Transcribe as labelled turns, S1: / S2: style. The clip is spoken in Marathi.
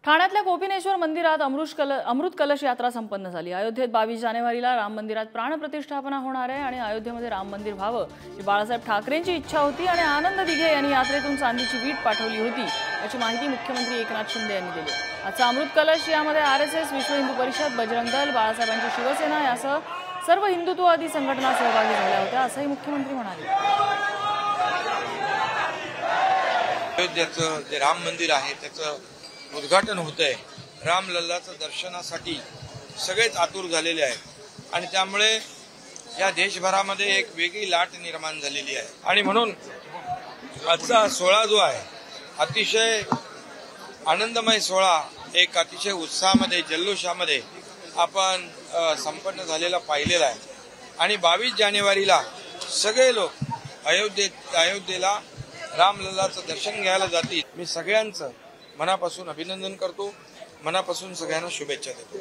S1: ठाण्यातल्या गोपीनेश्वर मंदिरात अमृत कलश यात्रा संपन्न झाली। अयोध्येत 22 जानेवारीला राम मंदिरात प्राणप्रतिष्ठापना होणार आहे आणि अयोध्येमध्ये राम मंदिर व्हावं ही बाळासाहेब ठाकरेंची इच्छा होती आणि आनंद दिघे यांनी यात्रेतून चांदीची वीट पाठवली होती अशी माहिती मुख्यमंत्री एकनाथ शिंदे यांनी दिली। आजचा अमृत कलश यामध्ये आरएसएस, विश्व हिंदू परिषद, बजरंग दल, बाळासाहेबांची शिवसेना यासह सर्व हिंदुत्ववादी संघटना सहभागी झाल्या होत्या असंही मुख्यमंत्री म्हणाले।
S2: अयोध्येचं जे राम मंदिर आहे त्याचं उद्घाटन होतंय। रामलल्लाचं दर्शनासाठी सगळेच आतुर झालेले आहेत आणि त्यामुळे या देशभरामध्ये एक वेगळी लाट निर्माण झालेली आहे आणि म्हणून आजचा सोहळा जो आहे अतिशय आनंदमय सोहळा, एक अतिशय उत्साहामध्ये, जल्लोषामध्ये आपण संपन्न झालेला पाहिलेला आहे आणि 22 जानेवारीला सगळे लोक अयोध्येला रामलल्लाचं दर्शन घ्यायला जातील। मी सगळ्यांचं मनापासून अभिनंदन करतो, मनापासून सगळ्यांना शुभेच्छा देतो।